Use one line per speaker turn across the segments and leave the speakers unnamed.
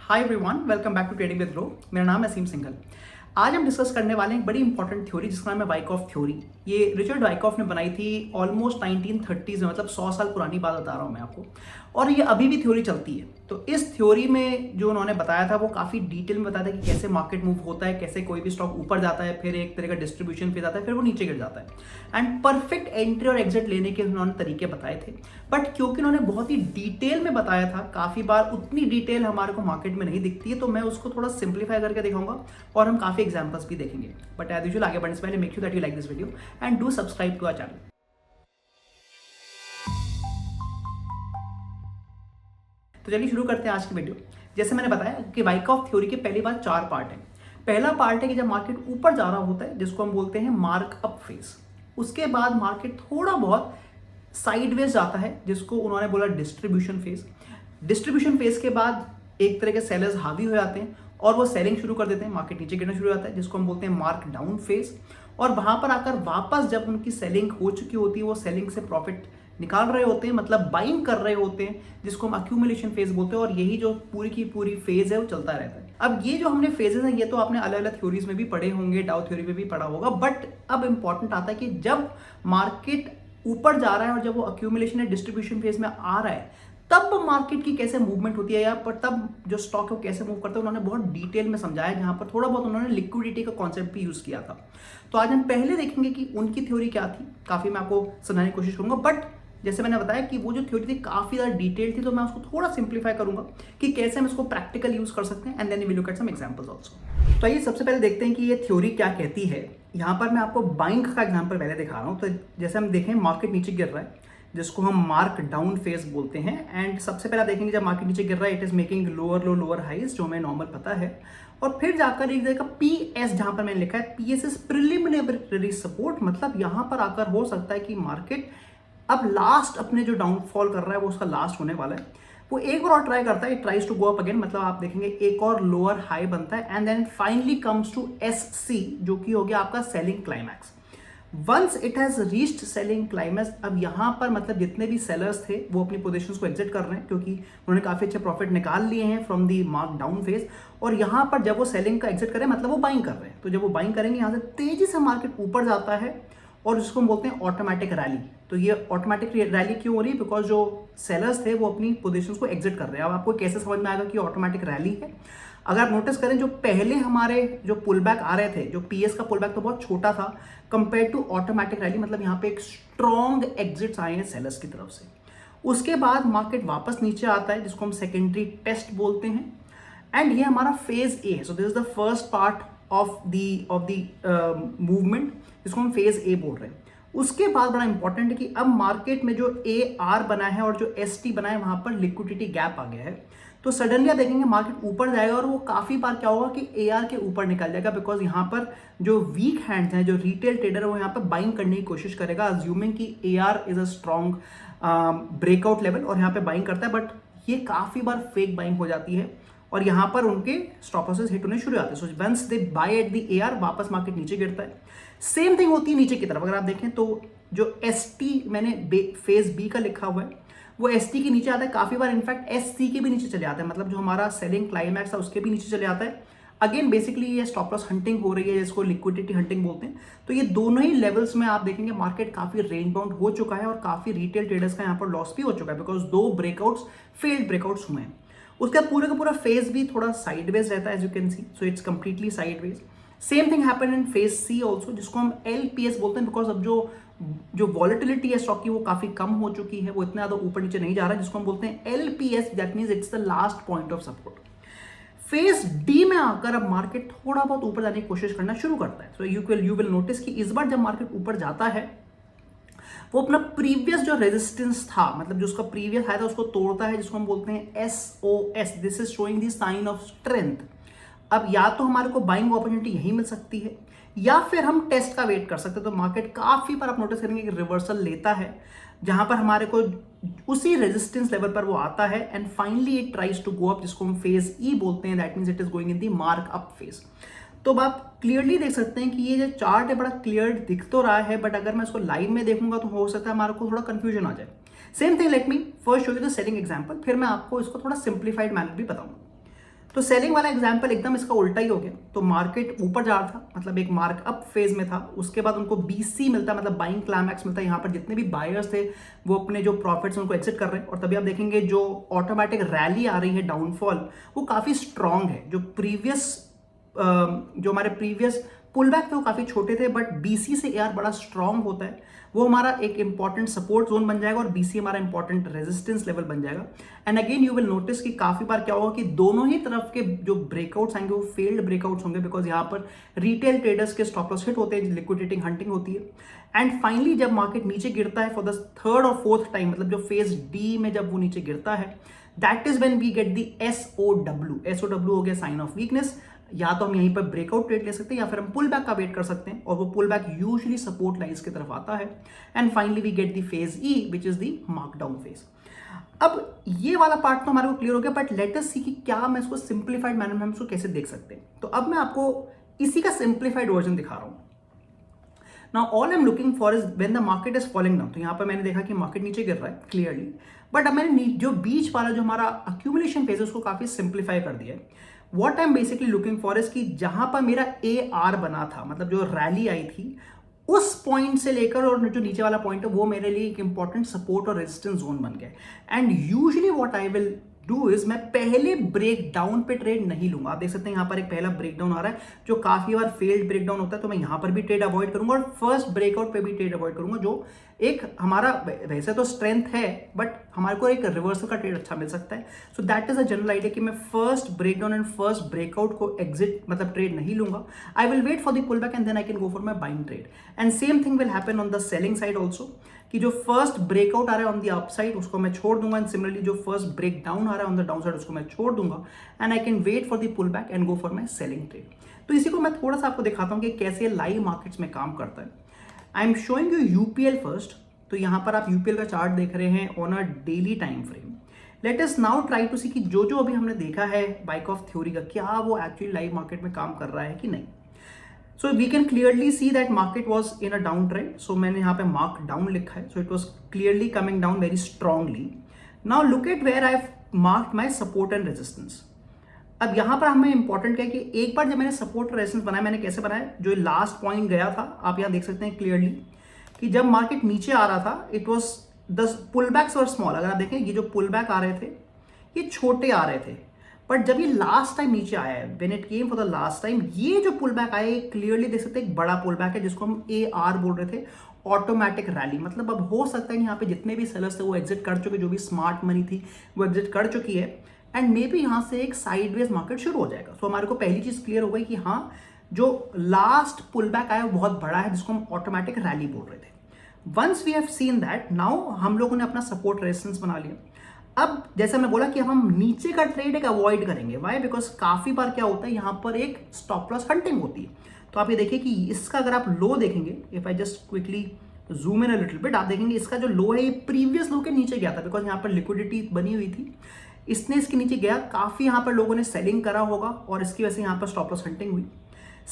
Hi everyone, welcome back to trading with Groww. मेरा नाम है असीम सिंघल। आज हम डिस्कस करने वाले हैं एक बड़ी इंपॉर्टेंट थ्योरी जिसका नाम है वाइकॉफ थ्योरी। ये रिचर्ड वाइकॉफ ने बनाई थी ऑलमोस्ट 1930s में, मतलब 100 साल पुरानी बात बता रहा हूँ मैं आपको, और ये अभी भी थ्योरी चलती है। तो इस थ्योरी में जो उन्होंने बताया था वो काफ़ी डिटेल में बताया था कि कैसे मार्केट मूव होता है, कैसे कोई भी स्टॉक ऊपर जाता है, फिर एक तरह का डिस्ट्रीब्यूशन फेज आता है, फिर वो नीचे गिर जाता है एंड परफेक्ट एंट्री और एग्जिट लेने के उन्होंने तरीके बताए थे। बट क्योंकि उन्होंने बहुत ही डिटेल में बताया था, काफ़ी बार उतनी डिटेल हमारे को मार्केट में नहीं दिखती है, तो मैं उसको थोड़ा सिंप्लीफाई करके दिखाऊंगा और हम काफ़ी एग्जाम्पल्स भी देखेंगे। बट एज यूजुअल आगे बढ़ने से पहले make sure that you like this video and do subscribe to our channel. तो चलिए शुरू करते हैं आज की वीडियो। जैसे मैंने बताया कि वाइकॉफ थ्योरी के पहली बार 4 पार्ट है। पहला पार्ट है कि जब मार्केट ऊपर जा रहा होता है जिसको हम बोलते हैं मार्क अप फेज, उसके बाद मार्केट थोड़ा बहुत साइडवेज जाता है जिसको उन्होंने बोला डिस्ट्रीब्यूशन फेज। डिस्ट्रीब्यूशन फेज के बाद एक तरह के सेलर्स हावी हो जाते हैं और वो सेलिंग शुरू कर देते हैं, मार्केट नीचे गिरना शुरू हो जाता है जिसको हम बोलते हैं मार्क डाउन फेज। और वहां पर आकर वापस जब उनकी सेलिंग हो चुकी होती है, वो सेलिंग से प्रॉफिट निकाल रहे होते हैं, मतलब बाइंग कर रहे होते हैं, जिसको हम अक्यूमुलेशन फेज बोलते हैं। और यही जो पूरी की पूरी फेज है वो चलता रहता है। अब ये जो हमने फेजेस हैं ये तो आपने अलग अलग थ्योरीज में भी पढ़े होंगे, डाउ थ्योरी में भी पढ़ा होगा। बट अब इंपॉर्टेंट आता है कि जब मार्केट ऊपर जा रहा है और जब वो अक्यूमुलेशन या डिस्ट्रीब्यूशन फेज में आ रहा है तब मार्केट की कैसे मूवमेंट होती है, या पर तब जो स्टॉक है वो कैसे मूव करता है, उन्होंने बहुत डिटेल में समझाया, जहां पर थोड़ा बहुत उन्होंने लिक्विडिटी का कॉन्सेप्ट भी यूज किया था। तो आज हम पहले देखेंगे कि उनकी थ्योरी क्या थी। काफी मैं आपको समझाने की कोशिश करूंगा, बट जैसे मैंने बताया कि वो जो थ्योरी थी काफी ज्यादा डिटेल थी, तो मैं उसको थोड़ा सिंप्लीफाई करूंगा कि कैसे हम इसको प्रैक्टिकल यूज कर सकते हैं and then we will look at some examples also. तो आइए सबसे पहले देखते हैं कि ये थ्योरी क्या कहती है। यहाँ पर मैं आपको बाइंग का एग्जांपल पहले दिखा रहा हूँ। तो जैसे हम देखें मार्केट नीचे गिर रहा है जिसको हम मार्क डाउन फेज बोलते हैं, एंड सबसे पहले देखेंगे जब मार्केट नीचे गिर रहा है it is making lower low lower highs, जो हमें नॉर्मल पता है। और फिर जाकर एक जगह पीएस, जहां पर मैंने लिखा है पीएस इज प्रिलिमिनरी सपोर्ट, मतलब यहां पर आकर हो सकता है कि मार्केट अब लास्ट अपने जो डाउनफॉल कर रहा है वो उसका लास्ट होने वाला है। वो एक बार और ट्राई करता है, tries to go up again, मतलब आप देखेंगे एक और लोअर हाई बनता है and then finally comes to SC, जो कि हो गया आपका selling climax. Once it has reached selling climax, अब यहां पर मतलब जितने भी सेलर्स थे वो अपनी पोजीशंस को एग्जिट कर रहे हैं क्योंकि उन्होंने काफी अच्छे प्रॉफिट निकाल लिए हैं from the mark down phase. और यहां पर जब वो सेलिंग का एग्जिट करें मतलब वो बाइंग कर रहे हैं, तो जब वो बाइंग करेंगे यहां से तेजी से मार्केट ऊपर जाता है और जिसको हम बोलते हैं ऑटोमेटिक रैली। तो ये ऑटोमेटिक रैली क्यों हो रही है? बिकॉज जो सेलर्स थे वो अपनी पोजीशंस को एग्जिट कर रहे हैं। अब आपको कैसे समझ में आएगा कि ऑटोमेटिक रैली है? अगर आप नोटिस करें जो पहले हमारे जो पुल बैक आ रहे थे, जो पीएस का पुल बैक तो बहुत छोटा था कंपेयर टू ऑटोमेटिक रैली, मतलब यहाँ पे एक स्ट्रॉन्ग एग्जिट्स आए हैं सेलर्स की तरफ से। उसके बाद मार्केट वापस नीचे आता है जिसको हम सेकेंडरी टेस्ट बोलते हैं, एंड ये हमारा फेज ए है। सो this is the first part of the movement जिसको हम फेज ए बोल रहे हैं। उसके बाद बड़ा इंपॉर्टेंट है कि अब मार्केट में जो ए आर बना है और जो एस टी बना है वहां पर लिक्विडिटी गैप आ गया है। तो सडनली आप देखेंगे मार्केट ऊपर जाएगा और वो काफी बार क्या होगा कि ए आर के ऊपर निकल जाएगा, बिकॉज यहाँ पर जो वीक हैंड्स हैं, जो रिटेल ट्रेडर है, वो यहाँ पर बाइंग करने की कोशिश करेगा, अज्यूमिंग कि A R is a strong breakout level और यहाँ पे बाइंग करता है। बट ये काफी बार फेक बाइंग हो जाती है और यहाँ पर उनके स्टॉप लॉसेस हिट होने शुरू हो जाते हैं। So once they buy at the AR वापस मार्केट नीचे गिरता है। सेम थिंग होती है नीचे की तरफ। अगर आप देखें तो जो एस टी मैंने फेज बी का लिखा हुआ है वो एस टी के नीचे आता है, काफी बार इनफैक्ट एस सी के भी नीचे चले आता है, मतलब जो हमारा सेलिंग क्लाइमैक्स है उसके भी नीचे चले आता है। अगेन बेसिकली ये स्टॉप लॉस हंटिंग हो रही है जिसको लिक्विडिटी हंटिंग बोलते हैं। तो ये दोनों ही लेवल्स में आप देखेंगे मार्केट काफी रेंज बाउंड हो चुका है और काफी रिटेल ट्रेडर्स का यहाँ पर लॉस भी हो चुका है, बिकॉज 2 ब्रेकआउट्स फेल्ड ब्रेकआउट्स हुए हैं। उसका पूरे का पूरा फेज भी थोड़ा साइडवेज रहता है, as you can see. So it's completely sideways. Same thing happen in phase C also, जिसको हम एलपीएस बोलते हैं, बिकॉज अब जो वॉलेटिलिटी है स्टॉक की वो काफी कम हो चुकी है, वो इतना ज्यादा ऊपर नीचे नहीं जा रहा है, जिसको हम बोलते हैं LPS, that means it's the last point of support. Phase D में आकर अब मार्केट थोड़ा बहुत ऊपर जाने की कोशिश करना शुरू करता है। सो यू विल नोटिस कि इस बार जब मार्केट ऊपर जाता है वो अपना प्रीवियस जो रेजिस्टेंस था, मतलब जो उसका प्रीवियस हाई था, उसको तोड़ता है, जिसको हम बोलते हैं SOS। This is showing the sign of strength. अब या तो हमारे को बाइंग अपॉर्चुनिटी यही मिल सकती है या फिर हम टेस्ट का वेट कर सकते हैं। तो मार्केट काफी बार आप नोटिस करेंगे कि रिवर्सल लेता है जहां पर हमारे को उसी रेजिस्टेंस लेवल पर वो आता है and finally it tries to go up, जिसको हम फेज ई बोलते हैं, that means it is going in the mark up phase. तो अब आप क्लियरली देख सकते हैं कि ये जो चार्ट है बड़ा क्लियर दिख तो रहा है, बट अगर मैं इसको लाइव में देखूंगा तो हो सकता है हमारे को थोड़ा कंफ्यूजन आ जाए। Same thing, let me first show you the selling example, फिर मैं आपको इसको थोड़ा सिंप्लीफाइड मैनर भी बताऊंगा। तो सेलिंग वाला एग्जांपल एकदम इसका उल्टा ही हो गया। तो मार्केट ऊपर जा रहा था, मतलब एक मार्क अप फेज में था, उसके बाद उनको BC मिलता, मतलब बाइंग क्लाइमैक्स मिलता है। यहाँ पर जितने भी बायर्स थे वो अपने जो प्रॉफिट्स उनको एग्जिट कर रहे हैं, और तभी आप देखेंगे जो ऑटोमेटिक रैली आ रही है डाउनफॉल वो काफ़ी स्ट्रांग है। जो हमारे प्रीवियस पुल बैक थे वो काफ़ी छोटे थे, बट BC से AR बड़ा स्ट्रांग होता है, वो हमारा एक इंपॉर्टेंट सपोर्ट जोन बन जाएगा और BC हमारा इंपॉर्टेंट रेजिस्टेंस लेवल बन जाएगा। And again you will notice कि काफ़ी बार क्या होगा कि दोनों ही तरफ के जो ब्रेकआउट्स आएंगे वो फेल्ड ब्रेकआउट्स होंगे, बिकॉज यहाँ पर रिटेल ट्रेडर्स के स्टॉप लॉस हिट होते हैं, लिक्विडेटिंग हंटिंग होती है। एंड फाइनली जब मार्केट नीचे गिरता है फॉर द थर्ड और फोर्थ टाइम, मतलब जो फेज D में जब वो नीचे गिरता है, that is when we get the SOW हो गया साइन ऑफ वीकनेस। या तो हम यहीं पर ब्रेकआउट ट्रेड ले सकते हैं या फिर हम पुल बैक का वेट कर सकते हैं, और वो pull back usually support lines की तरफ आता है। And finally we get the phase E which is the markdown phase. अब ये वाला पार्ट तो हमारे को क्लियर हो गया, बट लेट अस सी कि क्या मैं इसको सिंप्लीफाइड मैनर में हम इसको कैसे देख सकते हैं। तो अब मैं आपको इसी का सिंप्लीफाइड वर्जन दिखा रहा हूं। Now all I am looking for is when the market is falling down. तो यहाँ पर मैंने देखा कि मार्केट नीचे गिर रहा है क्लियरली, बट अब मैंने जो बीच वाला जो हमारा अक्यूमुलेशन फेज है उसको काफी सिंप्लीफाई कर दिया है। What I am basically looking for is कि जहां पर मेरा AR बना था, मतलब जो रैली आई थी, उस पॉइंट से लेकर और जो नीचे वाला पॉइंट है वो मेरे लिए एक इंपॉर्टेंट सपोर्ट और रेजिस्टेंस जोन बन गया। And usually what I will do is मैं पहले ब्रेक डाउन पे ट्रेड नहीं लूंगा। आप देख सकते हैं यहाँ पर एक पहला ब्रेक डाउन आ रहा है जो काफी बार फेल्ड ब्रेक डाउन होता है, तो मैं यहाँ पर भी ट्रेड अवॉइड करूंगा और फर्स्ट ब्रेकआउट पे भी ट्रेड अवॉइड करूंगा, जो एक हमारा वैसे तो स्ट्रेंथ है बट हमारे को एक रिवर्सल का ट्रेड अच्छा मिल सकता है। So that is a general idea कि मैं first breakdown and first breakout को एग्जिट मतलब ट्रेड नहीं लूंगा। I will wait for the pull back and then I can go for my buying trade. And same thing will happen on the selling side also, कि जो first breakout आ रहा है on the upside उसको मैं छोड़ दूंगा, and similarly जो first break down आ रहा है ऑन द डाउन साइड उसको मैं छोड़ दूंगा, and I can wait for the pull back and go for my selling trade. तो इसी को मैं थोड़ा सा आपको दिखाता हूं कि कैसे लाइव मार्केट्स में काम करता है। I am showing you UPL first. तो यहां पर आप UPL का चार्ट देख रहे हैं on a daily time frame. Let us now try to see कि जो अभी हमने देखा है बाइकॉफ थ्योरी का, क्या वो एक्चुअली लाइव मार्केट में काम कर रहा है कि नहीं। So we can clearly see that market was in a down trend. So मैंने यहाँ पे मार्क डाउन लिखा है, so it was clearly coming down very strongly. Now look at where I have marked my support and resistance. अब यहाँ पर हमें important क्या है कि एक बार जब मैंने सपोर्ट और रेजिस्टेंस बनाया, मैंने कैसे बनाया, जो लास्ट पॉइंट गया था आप यहाँ देख सकते हैं क्लियरली कि जब मार्केट नीचे आ रहा था it was the pull backs were small. अगर आप देखें ये जो पुल बैक आ रहे थे ये छोटे आ रहे थे, बट जब ये लास्ट टाइम नीचे आया है, when it came for the last time, ये जो पुल बैक आया है क्लियरली देख सकते हैं एक बड़ा पुल बैक है जिसको हम AR बोल रहे थे, ऑटोमेटिक रैली। मतलब अब हो सकता है यहाँ पे जितने भी सेलर्स थे वो एग्जिट कर चुके, जो भी स्मार्ट मनी थी वो एग्जिट कर चुकी है, एंड मे बी यहाँ से एक साइडवेज मार्केट शुरू हो जाएगा। सो हमारे को पहली चीज क्लियर हो गई कि हाँ जो लास्ट पुल बैक आया वो बहुत बड़ा है जिसको हम ऑटोमेटिक रैली बोल रहे थे। Once we have seen that, now हम लोगों ने अपना सपोर्ट रेजिस्टेंस बना लिया। अब जैसे मैं बोला कि अब हम नीचे का ट्रेड एक अवॉइड करेंगे, वाई, बिकॉज काफी बार क्या होता है यहाँ पर एक स्टॉप लॉस हंटिंग होती है। तो आप ये देखिए कि इसका अगर आप लो देखेंगे, if I just quickly zoom in a little bit, आप देखेंगे इसका जो लो है ये प्रीवियस लो के नीचे गया था, बिकॉज यहाँ पर लिक्विडिटी बनी हुई थी, इसने इसके नीचे गया, काफी यहाँ पर लोगों ने सेलिंग करा होगा और इसकी वजह से यहाँ पर स्टॉप लॉस हंटिंग हुई।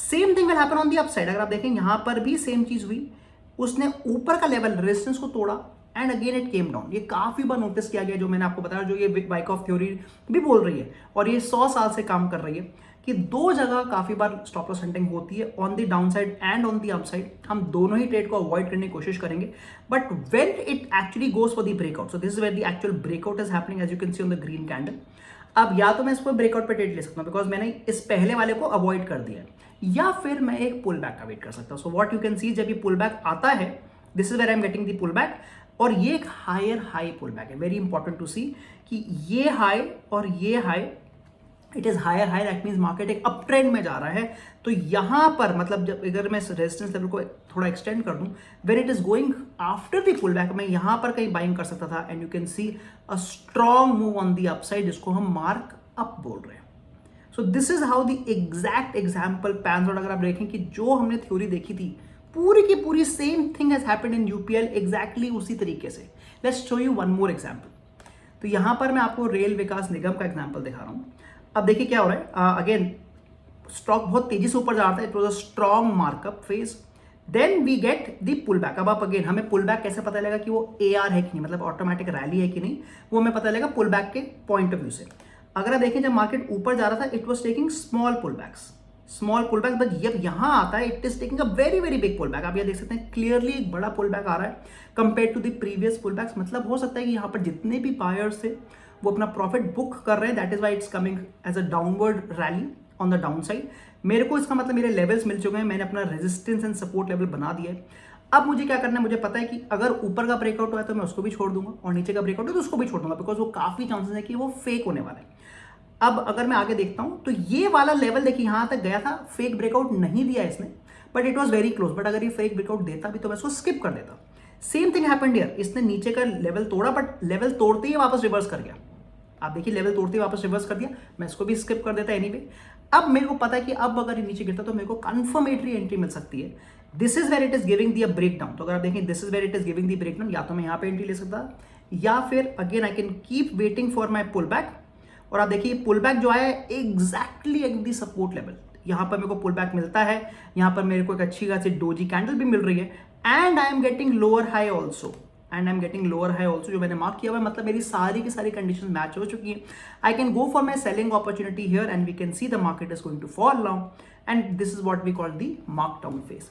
Same thing will happen on the upside. अगर आप देखें यहाँ पर भी सेम चीज हुई, उसने ऊपर का लेवल रेजिस्टेंस को तोड़ा and again it came down. ये काफी बार नोटिस किया गया, जो मैंने आपको बताया, जो ये बाइकॉफ थ्योरी भी बोल रही है और ये 100 साल से काम कर रही है, कि दो जगह काफी बार स्टॉप लॉस हंटिंग होती है, on the down side and on the upside. हम दोनों ही ट्रेड को अवॉइड करने की कोशिश करेंगे, but when it actually goes for the breakout, so this is where the actual breakout is happening, as you can see on the green candle. अब या तो मैं इसको ब्रेकआउट पे ट्रेड ले सकता हूँ बिकॉज मैंने इस पहले वाले को अवॉइड कर दिया है, या फिर मैं एक पुल बैक का वेट कर सकता हूँ। So what you can see, जब ये पुल बैक आता है, this is where I am getting the pull back, और ये एक हायर हाई पुल बैक है। वेरी इंपॉर्टेंट टू सी कि ये हाई और ये high, it is higher high, that means market एक अप ट्रेंड में जा रहा है। तो यहां पर मतलब जब अगर मैं रेजिस्टेंस लेवल को थोड़ा एक्सटेंड कर दूं, when it is going after the pull back, मैं यहां पर कहीं बाइंग कर सकता था, and you can see a strong move on the upside, जिसको हम मार्क अप बोल रहे हैं। So this is how the exact example pans out. अगर आप देखें कि जो हमने थ्योरी देखी थी पूरी की पूरी same thing has happened in UPL exactly उसी तरीके से। Let's show you one more example. तो यहां पर मैं आपको रेल विकास निगम का एग्जाम्पल दिखा रहा हूं। अब देखिए क्या हो रहा है, अगेन स्टॉक बहुत तेजी से ऊपर जा रहा था, it was a strong markup phase, then we get the pull back. अब आप अगेन हमें पुल बैक कैसे पता लगेगा कि वो AR है कि नहीं, मतलब ऑटोमेटिक रैली है कि नहीं, वो हमें पता लगेगा पुल बैक के पॉइंट ऑफ व्यू से। अगर आप देखें जब मार्केट ऊपर जा रहा था it was taking small pull backs, but जब यहां आता है it is taking a very very big pull back. आप ये देख सकते हैं क्लियरली एक बड़ा पुल बैक आ रहा है compare to the previous pull backs. मतलब हो सकता है कि यहाँ पर जितने भी बायर्स थे वो अपना प्रॉफिट बुक कर रहे हैं, that is why it's coming as a downward rally on the down side. मेरे को इसका मतलब मेरे लेवल्स मिल चुके हैं, मैंने अपना रेजिस्टेंस एंड सपोर्ट लेवल बना दिया है। अब मुझे क्या करना है, मुझे पता है कि अगर ऊपर का ब्रेकआउट हुआ है तो मैं उसको भी छोड़ दूंगा और नीचे का ब्रेकआउट है तो उसको भी छोड़ दूंगा, बिकॉज वो काफी चांसेस है कि वो फेक होने वाला है। अब अगर मैं आगे देखता हूं तो ये वाला लेवल देखिए यहां तक गया था, फेक ब्रेकआउट नहीं दिया इसने, but it was very close. But अगर ये फेक ब्रेकआउट देता भी तो मैं इसको स्किप कर देता। सेम थिंग हैपेंड हियर, इसने नीचे का लेवल तोड़ा बट लेवल तोड़ते ही वापस रिवर्स कर गया। आप देखिए लेवल तोड़ते ही वापस रिवर्स कर दिया, मैं इसको भी स्किप कर देता एनीवे। अब मेरे को पता है कि अब अगर ये नीचे गिरता तो मेरे को कंफर्मेटरी एंट्री मिल सकती है। This is where it is giving the break down. तो अगर आप देखें this is where it is giving the break down, या तो मैं यहाँ पे एंट्री ले सकता या फिर again I can keep waiting for my pull back. और आप देखिए पुल बैक जो है exactly at the support level, यहां पर मेरे को पुल बैक मिलता है, यहां पर मेरे को एक अच्छी खासी डोजी कैंडल भी मिल रही है and I am getting lower high also, जो मैंने मार्क किया हुआ है। मतलब मेरी सारी की सारी कंडीशन मैच हो चुकी है। I can go for my selling opportunity here and we can see the market is going to fall down and this is what we call the mark down phase.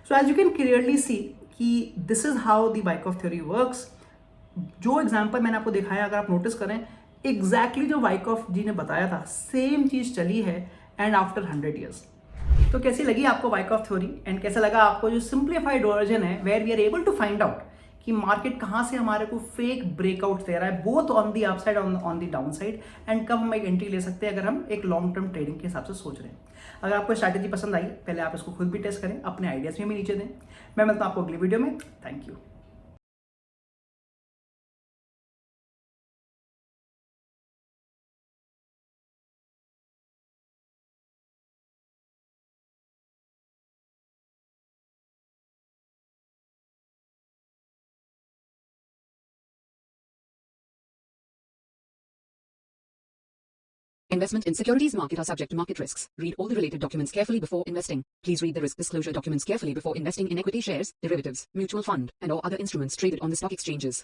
So as you can clearly see कि this is how the Wyckoff theory works. जो example मैंने आपको दिखाया अगर आप notice करें exactly जो Wyckoff जी ने बताया था सेम चीज चली है एंड आफ्टर 100 ईयर्स। तो कैसी लगी आपको वाइकॉफ थ्योरी एंड कैसा लगा आपको जो सिंप्लीफाइड वर्जन है where we are able to find out कि मार्केट कहां से हमारे को फेक ब्रेकआउट दे रहा है both on the upside on the down side and कब हम एक एंट्री ले सकते हैं अगर हम एक लॉन्ग टर्म ट्रेडिंग के हिसाब से सोच रहे हैं। अगर आपको स्ट्रैटेजी पसंद आई पहले आप इसको खुद भी टेस्ट करें, अपने आइडियाज में भी नीचे दें। मैं मिलता हूं आपको अगली वीडियो में। Thank you.
Investment in securities market are subject to market risks. Read all the related documents carefully before investing. Please read the risk disclosure documents carefully before investing in equity shares, derivatives, mutual fund, and or other instruments traded on the stock exchanges.